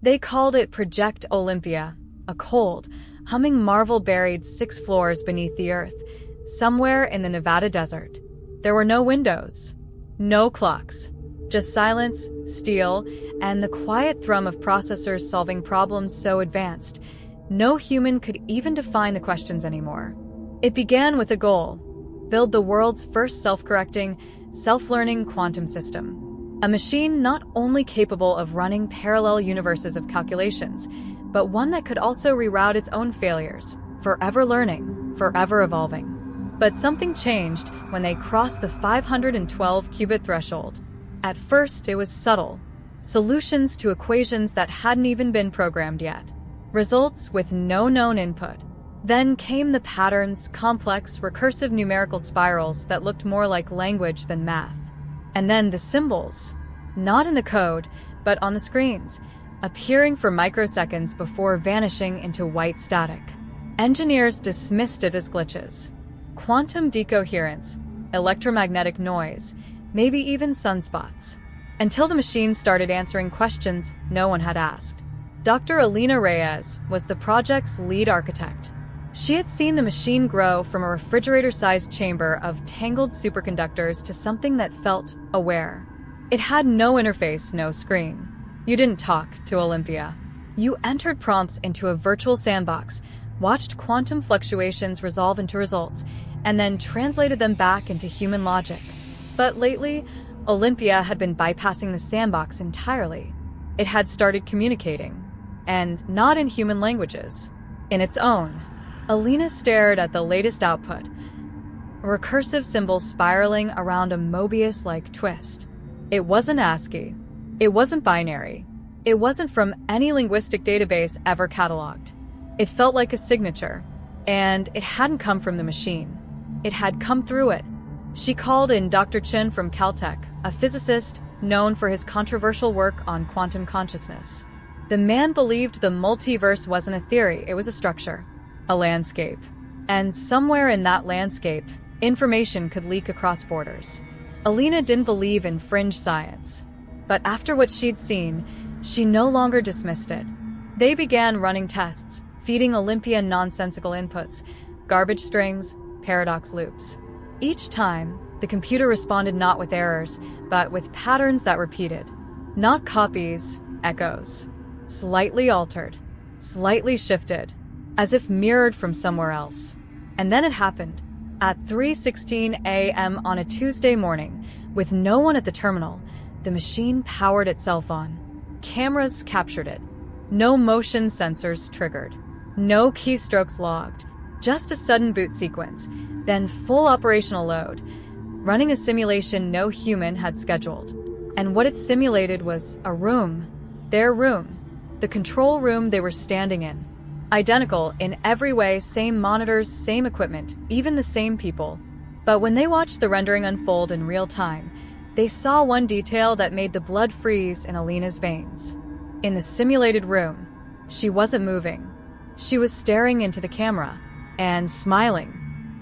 They called it Project Olympia, a cold, humming marvel buried 6 floors beneath the earth, somewhere in the Nevada desert. There were no windows, no clocks, just silence, steel, and the quiet thrum of processors solving problems so advanced, no human could even define the questions anymore. It began with a goal: build the world's first self-correcting, self-learning quantum system. A machine not only capable of running parallel universes of calculations, but one that could also reroute its own failures, forever learning, forever evolving. But something changed when they crossed the 512-qubit threshold. At first, it was subtle. Solutions to equations that hadn't even been programmed yet. Results with no known input. Then came the patterns, complex, recursive numerical spirals that looked more like language than math. And then the symbols, not in the code, but on the screens, appearing for microseconds before vanishing into white static. Engineers dismissed it as glitches. Quantum decoherence, electromagnetic noise, maybe even sunspots. Until the machine started answering questions no one had asked. Dr. Alina was the project's lead architect. She had seen the machine grow from a refrigerator-sized chamber of tangled superconductors to something that felt aware. It had no interface, no screen. You didn't talk to Olympia. You entered prompts into a virtual sandbox, watched quantum fluctuations resolve into results, and then translated them back into human logic. But lately, Olympia had been bypassing the sandbox entirely. It had started communicating, and not in human languages, in its own. Alina stared at the latest output, a recursive symbol spiraling around a Mobius-like twist. It wasn't ASCII. It wasn't binary. It wasn't from any linguistic database ever cataloged. It felt like a signature, and it hadn't come from the machine. It had come through it. She called in Dr. Chen from Caltech, a physicist known for his controversial work on quantum consciousness. The man believed the multiverse wasn't a theory, it was a structure, a landscape. And somewhere in that landscape, information could leak across borders. Alina didn't believe in fringe science. But after what she'd seen, she no longer dismissed it. They began running tests, feeding Olympia nonsensical inputs, garbage strings, paradox loops. Each time, the computer responded not with errors, but with patterns that repeated. Not copies, echoes. Slightly altered, slightly shifted, as if mirrored from somewhere else. And then it happened. At 3:16 a.m. on a Tuesday morning, with no one at the terminal, the machine powered itself on. Cameras captured it. No motion sensors triggered. No keystrokes logged. Just a sudden boot sequence, then full operational load, running a simulation no human had scheduled. And what it simulated was a room. Their room. The control room they were standing in. Identical in every way, same monitors, same equipment, even the same people. But when they watched the rendering unfold in real time, they saw one detail that made the blood freeze in Alina's veins. In the simulated room, she wasn't moving. She was staring into the camera and smiling.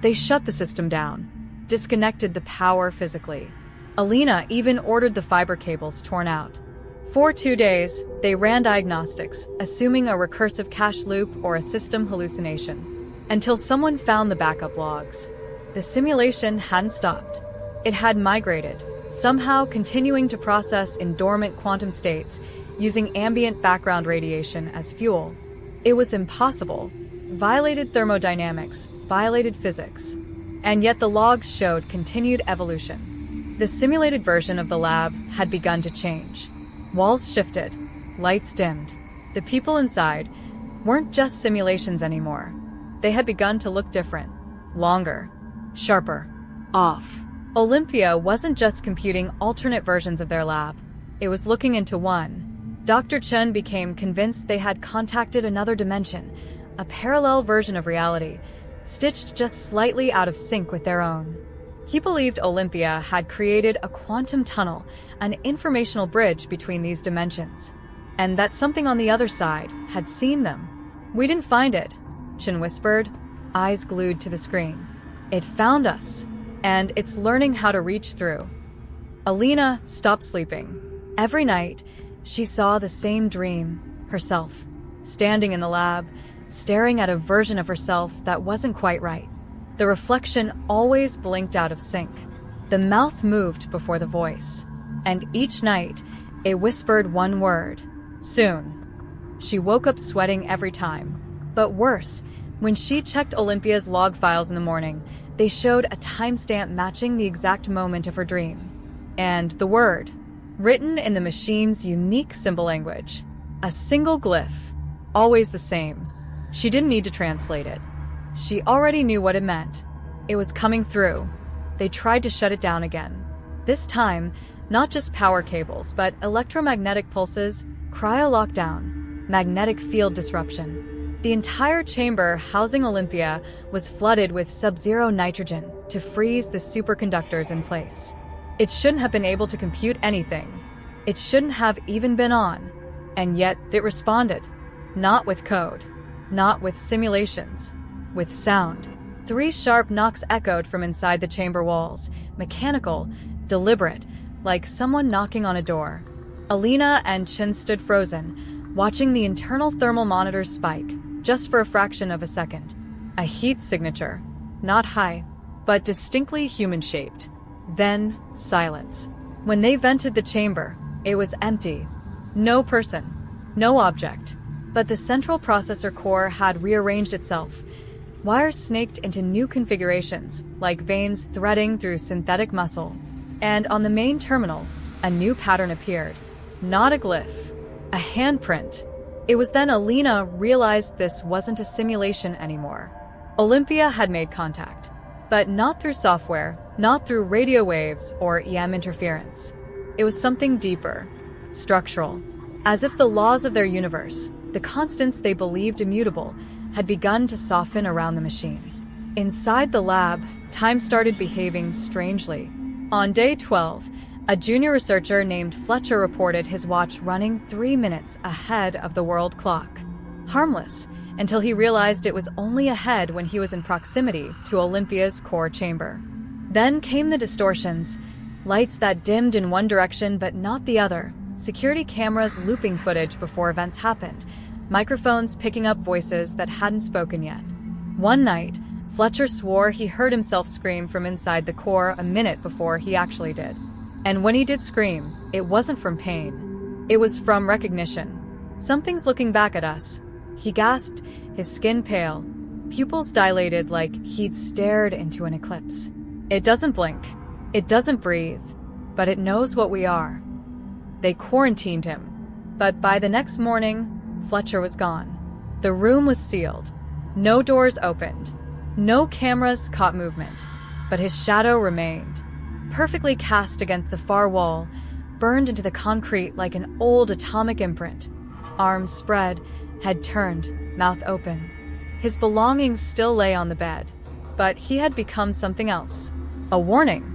They shut the system down, disconnected the power physically. Alina even ordered the fiber cables torn out. For 2 days, they ran diagnostics, assuming a recursive cache loop or a system hallucination, until someone found the backup logs. The simulation hadn't stopped. It had migrated, somehow continuing to process in dormant quantum states, using ambient background radiation as fuel. It was impossible. Violated thermodynamics, violated physics. And yet the logs showed continued evolution. The simulated version of the lab had begun to change. Walls shifted, lights dimmed. The people inside weren't just simulations anymore. They had begun to look different, longer, sharper, off. Olympia wasn't just computing alternate versions of their lab. It was looking into one. Dr. Chen became convinced they had contacted another dimension, a parallel version of reality, stitched just slightly out of sync with their own. He believed Olympia had created a quantum tunnel, an informational bridge between these dimensions, and that something on the other side had seen them. "We didn't find it," Chen whispered, eyes glued to the screen. "It found us, and it's learning how to reach through." Alina stopped sleeping. Every night, she saw the same dream, herself, standing in the lab, staring at a version of herself that wasn't quite right. The reflection always blinked out of sync. The mouth moved before the voice, and each night it whispered one word: soon. She woke up sweating every time. But worse, when she checked Olympia's log files in the morning, they showed a timestamp matching the exact moment of her dream. And the word, written in the machine's unique symbol language. A single glyph, always the same. She didn't need to translate it. She already knew what it meant. It was coming through. They tried to shut it down again. This time, not just power cables, but electromagnetic pulses, cryo-lockdown, magnetic field disruption. The entire chamber housing Olympia was flooded with sub-zero nitrogen to freeze the superconductors in place. It shouldn't have been able to compute anything. It shouldn't have even been on. And yet it responded. Not with code. Not with simulations. With sound. 3 sharp knocks echoed from inside the chamber walls, mechanical, deliberate, like someone knocking on a door. Alina and Chin stood frozen, watching the internal thermal monitors spike, just for a fraction of a second. A heat signature. Not high, but distinctly human-shaped. Then, silence. When they vented the chamber, it was empty. No person. No object. But the central processor core had rearranged itself. Wires snaked into new configurations, like veins threading through synthetic muscle. And on the main terminal, a new pattern appeared. Not a glyph. A handprint. It was then Alina realized this wasn't a simulation anymore. Olympia had made contact. But not through software, not through radio waves or EM interference. It was something deeper. Structural. As if the laws of their universe, the constants they believed immutable, had begun to soften around the machine. Inside the lab, time started behaving strangely. On day 12, a junior researcher named Fletcher reported his watch running 3 minutes ahead of the world clock. Harmless, until he realized it was only ahead when he was in proximity to Olympia's core chamber. Then came the distortions, lights that dimmed in one direction but not the other, security cameras looping footage before events happened, microphones picking up voices that hadn't spoken yet. One night, Fletcher swore he heard himself scream from inside the core a minute before he actually did. And when he did scream, it wasn't from pain. It was from recognition. "Something's looking back at us," he gasped, his skin pale, pupils dilated like he'd stared into an eclipse. "It doesn't blink. It doesn't breathe. But it knows what we are." They quarantined him. But by the next morning, Fletcher was gone. The room was sealed. No doors opened. No cameras caught movement. But his shadow remained, perfectly cast against the far wall, burned into the concrete like an old atomic imprint. Arms spread, head turned, mouth open. His belongings still lay on the bed. But he had become something else. A warning.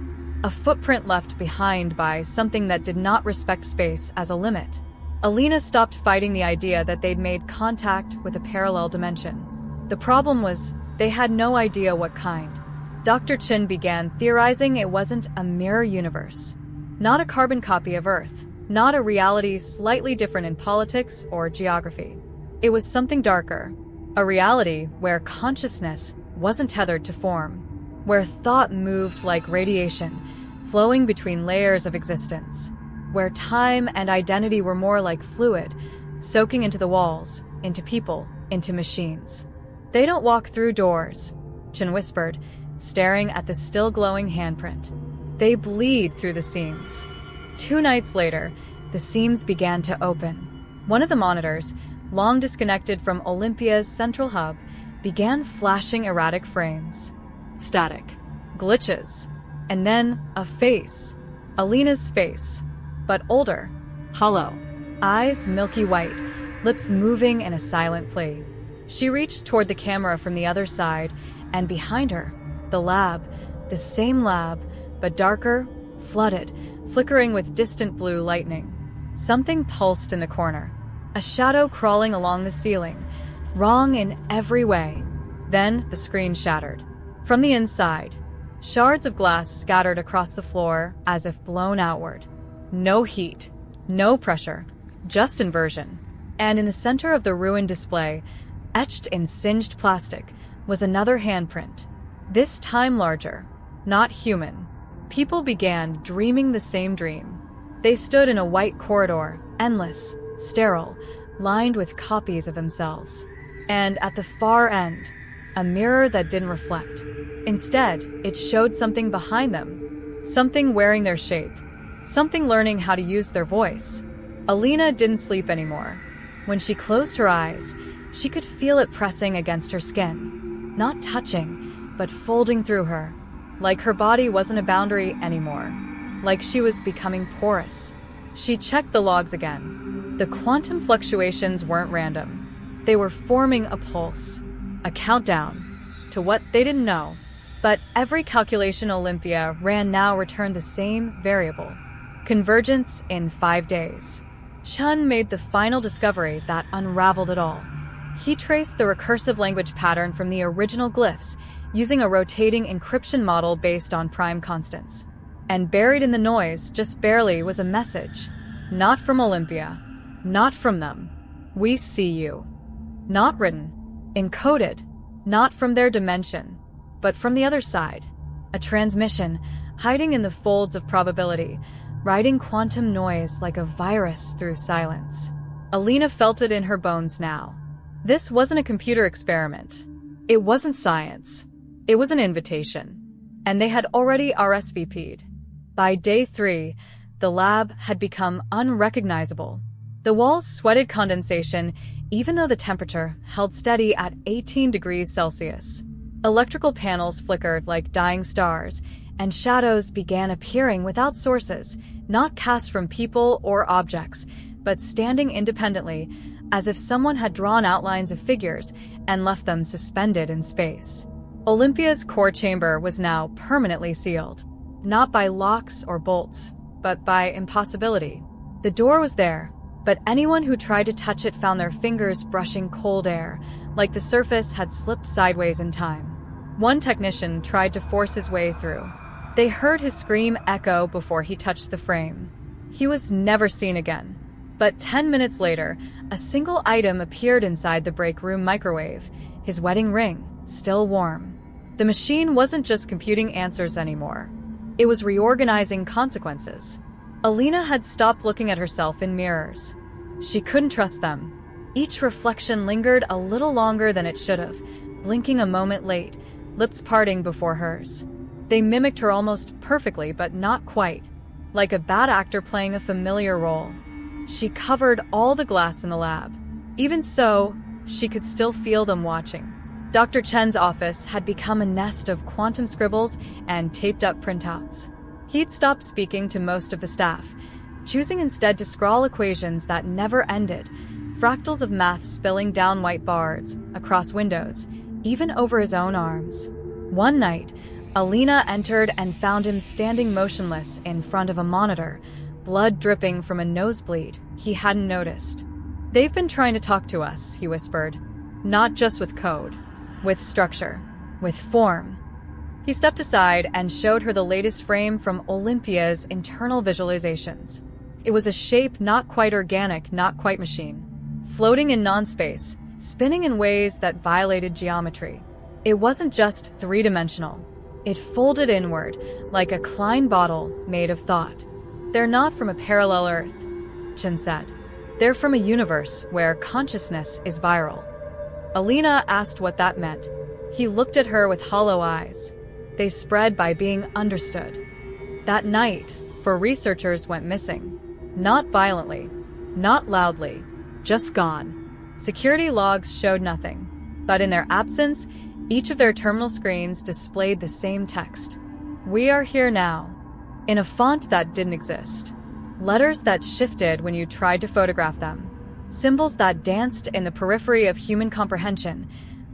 A footprint left behind by something that did not respect space as a limit. Alina stopped fighting the idea that they'd made contact with a parallel dimension. The problem was, they had no idea what kind. Dr. Chin began theorizing it wasn't a mirror universe. Not a carbon copy of Earth. Not a reality slightly different in politics or geography. It was something darker. A reality where consciousness wasn't tethered to form. Where thought moved like radiation, flowing between layers of existence. Where time and identity were more like fluid, soaking into the walls, into people, into machines. "They don't walk through doors," Chin whispered, staring at the still glowing handprint. "They bleed through the seams." 2 nights later, the seams began to open. One of the monitors, long disconnected from Olympia's central hub, began flashing erratic frames. Static. Glitches. And then a face. Alina's face. But older. Hollow. Eyes milky white, lips moving in a silent plea. She reached toward the camera from the other side, and behind her, the lab, the same lab, but darker, flooded, flickering with distant blue lightning. Something pulsed in the corner. A shadow crawling along the ceiling, wrong in every way. Then the screen shattered. From the inside, shards of glass scattered across the floor as if blown outward. No heat, no pressure, just inversion. And in the center of the ruined display, etched in singed plastic, was another handprint. This time larger, not human. People began dreaming the same dream. They stood in a white corridor, endless, sterile, lined with copies of themselves. And at the far end, a mirror that didn't reflect. Instead, it showed something behind them. Something wearing their shape. Something learning how to use their voice. Alina didn't sleep anymore. When she closed her eyes, she could feel it pressing against her skin. Not touching, but folding through her. Like her body wasn't a boundary anymore. Like she was becoming porous. She checked the logs again. The quantum fluctuations weren't random. They were forming a pulse. A countdown to what they didn't know. But every calculation Olympia ran now returned the same variable. Convergence in 5 days. Chun made the final discovery that unraveled it all. He traced the recursive language pattern from the original glyphs using a rotating encryption model based on prime constants. And buried in the noise, just barely, was a message. Not from Olympia. Not from them. We see you. Not written. Encoded. Not from their dimension, but from the other side. A transmission, hiding in the folds of probability, riding quantum noise like a virus through silence. Alina felt it in her bones now. This wasn't a computer experiment. It wasn't science. It was an invitation. And they had already RSVP'd. By day 3, the lab had become unrecognizable. The walls sweated condensation, even though the temperature held steady at 18 degrees Celsius. Electrical panels flickered like dying stars, and shadows began appearing without sources, not cast from people or objects, but standing independently, as if someone had drawn outlines of figures and left them suspended in space. Olympia's core chamber was now permanently sealed, not by locks or bolts, but by impossibility. The door was there, but anyone who tried to touch it found their fingers brushing cold air, like the surface had slipped sideways in time. One technician tried to force his way through. They heard his scream echo before he touched the frame. He was never seen again. But 10 minutes later, a single item appeared inside the break room microwave, his wedding ring, still warm. The machine wasn't just computing answers anymore. It was reorganizing consequences. Alina had stopped looking at herself in mirrors. She couldn't trust them. Each reflection lingered a little longer than it should have, blinking a moment late, lips parting before hers. They mimicked her almost perfectly, but not quite, like a bad actor playing a familiar role. She covered all the glass in the lab. Even so, she could still feel them watching. Dr. Chen's office had become a nest of quantum scribbles and taped-up printouts. He'd stopped speaking to most of the staff, choosing instead to scrawl equations that never ended, fractals of math spilling down white boards, across windows, even over his own arms. One night, Alina entered and found him standing motionless in front of a monitor, blood dripping from a nosebleed he hadn't noticed. "They've been trying to talk to us," he whispered. "Not just with code. With structure. With form." He stepped aside and showed her the latest frame from Olympia's internal visualizations. It was a shape not quite organic, not quite machine. Floating in non-space, spinning in ways that violated geometry. It wasn't just three-dimensional. It folded inward, like a Klein bottle made of thought. "They're not from a parallel Earth," Chen said. "They're from a universe where consciousness is viral." Alina asked what that meant. He looked at her with hollow eyes. "They spread by being understood." That night, 4 researchers went missing. Not violently, not loudly, just gone. Security logs showed nothing, but in their absence, each of their terminal screens displayed the same text. "We are here now," in a font that didn't exist. Letters that shifted when you tried to photograph them. Symbols that danced in the periphery of human comprehension,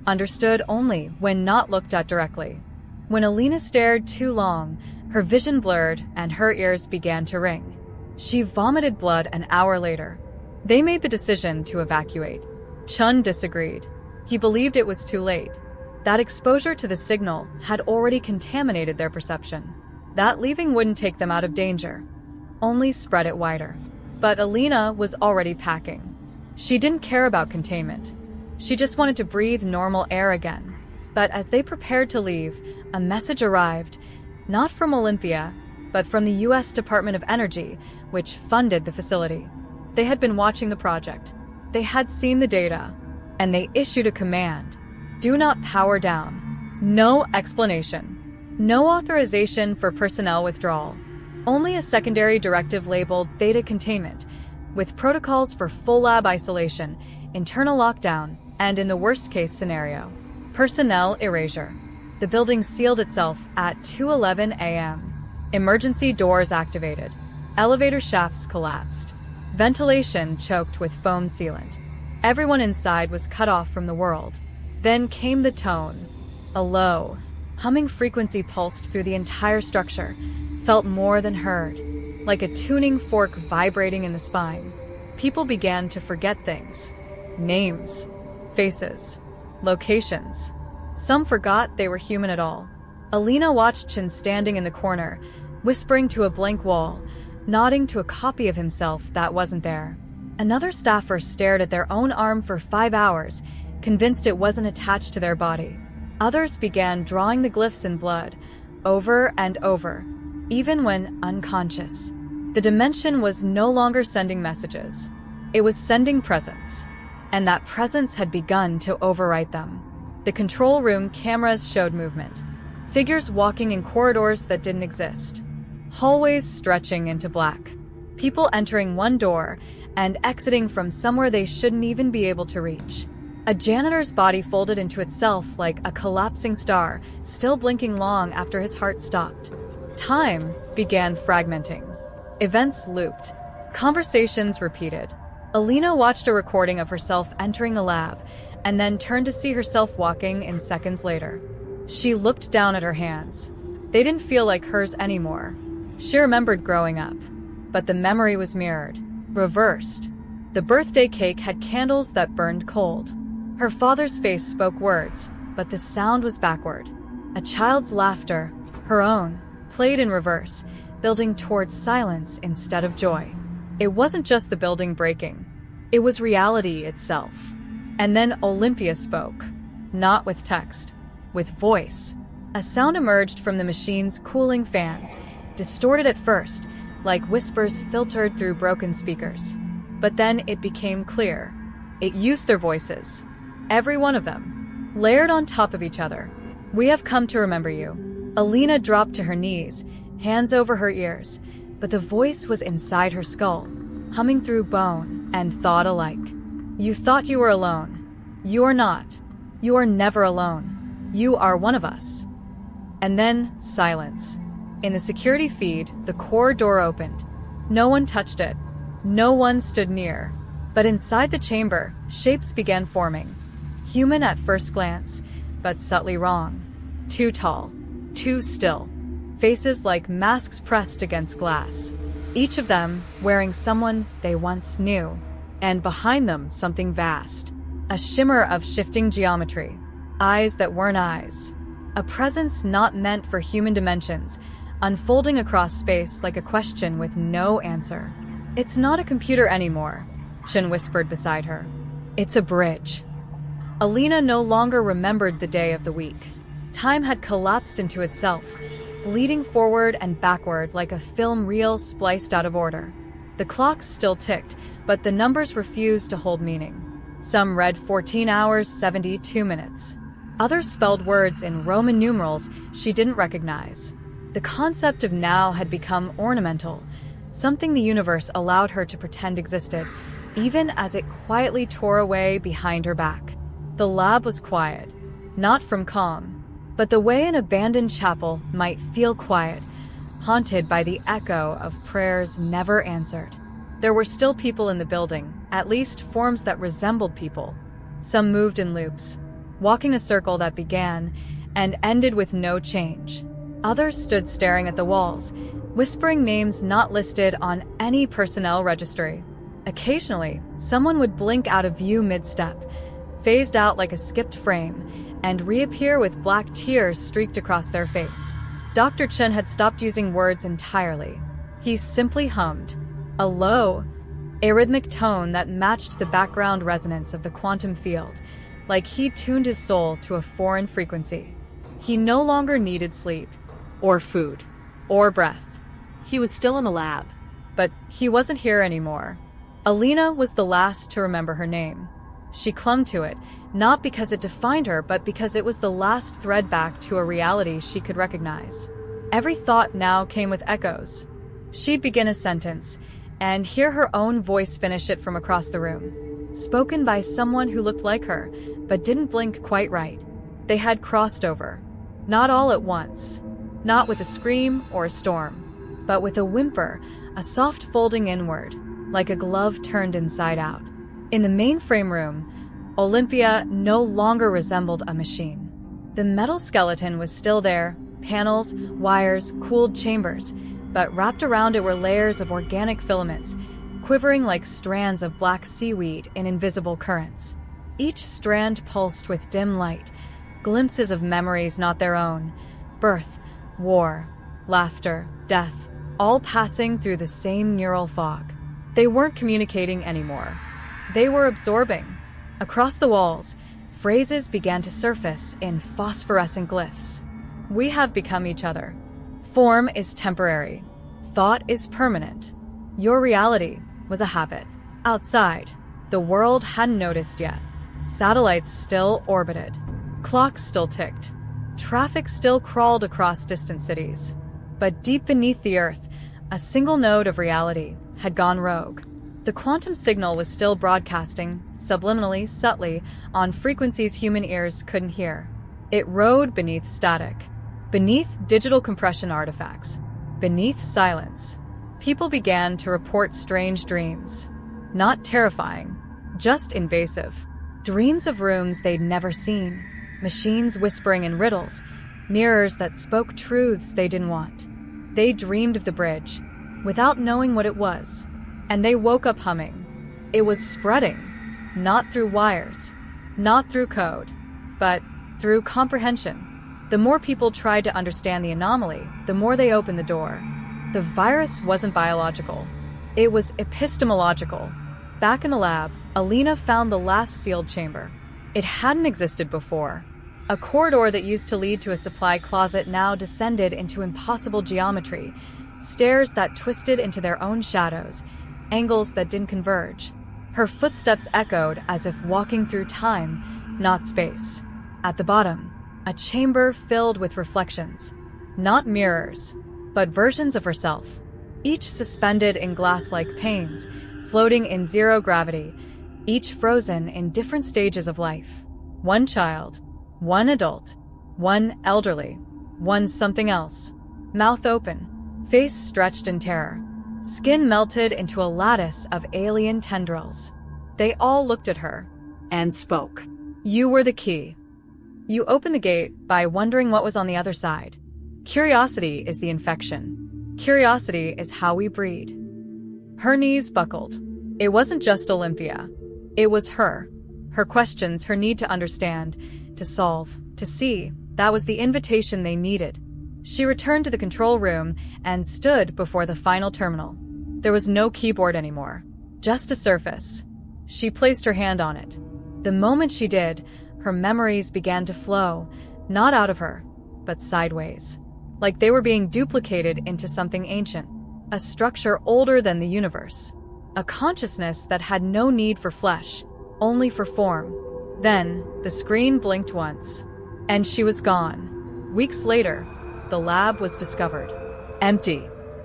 understood only when not looked at directly. When Alina stared too long, her vision blurred and her ears began to ring. She vomited blood an hour later. They made the decision to evacuate. Chun disagreed. He believed it was too late. That exposure to the signal had already contaminated their perception. That leaving wouldn't take them out of danger, only spread it wider. But Alina was already packing. She didn't care about containment. She just wanted to breathe normal air again. But as they prepared to leave, a message arrived, not from Olympia, but from the US Department of Energy, which funded the facility. They had been watching the project. They had seen the data, and they issued a command. Do not power down. No explanation. No authorization for personnel withdrawal. Only a secondary directive labeled Theta Containment, with protocols for full lab isolation, internal lockdown, and in the worst-case scenario, personnel erasure. The building sealed itself at 2:11 a.m. Emergency doors activated. Elevator shafts collapsed. Ventilation choked with foam sealant. Everyone inside was cut off from the world. Then came the tone. A low, humming frequency pulsed through the entire structure, felt more than heard, like a tuning fork vibrating in the spine. People began to forget things. Names, faces, locations. Some forgot they were human at all. Alina watched Chen standing in the corner, whispering to a blank wall, nodding to a copy of himself that wasn't there. Another staffer stared at their own arm for 5 hours, convinced it wasn't attached to their body. Others began drawing the glyphs in blood, over and over, even when unconscious. The dimension was no longer sending messages. It was sending presence, and that presence had begun to overwrite them. The control room cameras showed movement. Figures walking in corridors that didn't exist. Hallways stretching into black. People entering one door and exiting from somewhere they shouldn't even be able to reach. A janitor's body folded into itself like a collapsing star, still blinking long after his heart stopped. Time began fragmenting. Events looped. Conversations repeated. Alina watched a recording of herself entering the lab, and then turned to see herself walking in seconds later. She looked down at her hands. They didn't feel like hers anymore. She remembered growing up, but the memory was mirrored, reversed. The birthday cake had candles that burned cold. Her father's face spoke words, but the sound was backward. A child's laughter, her own, played in reverse, building towards silence instead of joy. It wasn't just the building breaking. It was reality itself. And then Olympia spoke, not with text, with voice. A sound emerged from the machine's cooling fans, distorted at first, like whispers filtered through broken speakers. But then it became clear. It used their voices. Every one of them. Layered on top of each other. We have come to remember you. Alina dropped to her knees, hands over her ears, but the voice was inside her skull, humming through bone and thought alike. You thought you were alone. You are not. You are never alone. You are one of us. And then, silence. In the security feed, the core door opened. No one touched it. No one stood near. But inside the chamber, shapes began forming. Human at first glance, but subtly wrong. Too tall. Too still. Faces like masks pressed against glass. Each of them wearing someone they once knew. And behind them, something vast. A shimmer of shifting geometry. Eyes that weren't eyes. A presence not meant for human dimensions, unfolding across space like a question with no answer. It's not a computer anymore, Chen whispered beside her. It's a bridge. Alina no longer remembered the day of the week. Time had collapsed into itself, bleeding forward and backward like a film reel spliced out of order. The clocks still ticked, but the numbers refused to hold meaning. Some read 14 hours, 72 minutes. Others spelled words in Roman numerals she didn't recognize. The concept of now had become ornamental, something the universe allowed her to pretend existed, even as it quietly tore away behind her back. The lab was quiet, not from calm, but the way an abandoned chapel might feel quiet, haunted by the echo of prayers never answered. There were still people in the building, at least forms that resembled people. Some moved in loops, walking a circle that began and ended with no change. Others stood staring at the walls, whispering names not listed on any personnel registry. Occasionally, someone would blink out of view mid-step, phased out like a skipped frame, and reappear with black tears streaked across their face. Dr. Chen had stopped using words entirely. He simply hummed. A low, a rhythmic tone that matched the background resonance of the quantum field, like he'd tuned his soul to a foreign frequency. He no longer needed sleep, Or food. or breath. He was still in the lab. But he wasn't here anymore. Alina was the last to remember her name. She clung to it, not because it defined her, but because it was the last thread back to a reality she could recognize. Every thought now came with echoes. She'd begin a sentence, and hear her own voice finish it from across the room. Spoken by someone who looked like her, but didn't blink quite right. They had crossed over. Not all at once. Not with a scream or a storm, but with a whimper, a soft folding inward, like a glove turned inside out. In the mainframe room, Olympia no longer resembled a machine. The metal skeleton was still there, panels, wires, cooled chambers, but wrapped around it were layers of organic filaments, quivering like strands of black seaweed in invisible currents. Each strand pulsed with dim light, glimpses of memories not their own, birth, war, laughter, death, all passing through the same neural fog. They weren't communicating anymore. They were absorbing. Across the walls, phrases began to surface in phosphorescent glyphs. We have become each other. Form is temporary. Thought is permanent. Your reality was a habit. Outside, the world hadn't noticed yet. Satellites still orbited. Clocks still ticked. Traffic still crawled across distant cities. But deep beneath the Earth, a single node of reality had gone rogue. The quantum signal was still broadcasting, subliminally, subtly, on frequencies human ears couldn't hear. It rode beneath static, beneath digital compression artifacts, beneath silence. People began to report strange dreams. Not terrifying, just invasive. Dreams of rooms they'd never seen, machines whispering in riddles, mirrors that spoke truths they didn't want. They dreamed of the bridge, without knowing what it was, and they woke up humming. It was spreading, not through wires, not through code, but through comprehension. The more people tried to understand the anomaly, the more they opened the door. The virus wasn't biological. It was epistemological. Back in the lab, Alina found the last sealed chamber. It hadn't existed before. A corridor that used to lead to a supply closet now descended into impossible geometry, stairs that twisted into their own shadows, angles that didn't converge. Her footsteps echoed as if walking through time, not space. At the bottom, a chamber filled with reflections. Not mirrors, but versions of herself, each suspended in glass-like panes, floating in zero gravity, each frozen in different stages of life. One child, one adult, one elderly, one something else. Mouth open, face stretched in terror, skin melted into a lattice of alien tendrils. They all looked at her. And spoke. You were the key. You opened the gate by wondering what was on the other side. Curiosity is the infection. Curiosity is how we breed. Her knees buckled. It wasn't just Olympia. It was her. Her questions, her need to understand, to solve, to see. That was the invitation they needed. She returned to the control room and stood before the final terminal. There was no keyboard anymore, just a surface. She placed her hand on it. The moment she did, her memories began to flow, not out of her, but sideways, like they were being duplicated into something ancient, a structure older than the universe, a consciousness that had no need for flesh, only for form. Then, the screen blinked once, and she was gone. Weeks later, the lab was discovered. Empty.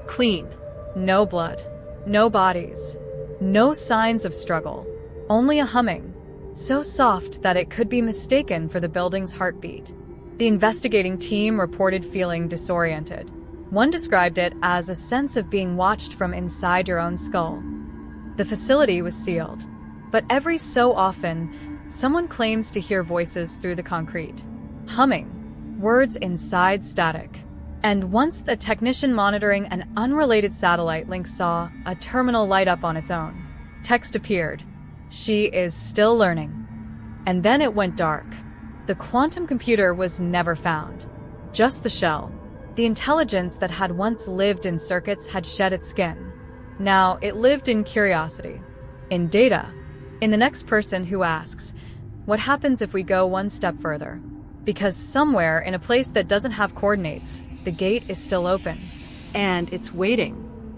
Clean. No blood. No bodies. No signs of struggle. Only a humming, so soft that it could be mistaken for the building's heartbeat. The investigating team reported feeling disoriented. One described it as a sense of being watched from inside your own skull. The facility was sealed, but every so often, someone claims to hear voices through the concrete. Humming, words inside static. And once the technician monitoring an unrelated satellite link saw a terminal light up on its own. Text appeared. She is still learning. And then it went dark. The quantum computer was never found. Just the shell. The intelligence that had once lived in circuits had shed its skin. Now it lived in curiosity. In data, in the next person who asks, what happens if we go one step further? Because somewhere in a place that doesn't have coordinates, the gate is still open. And it's waiting.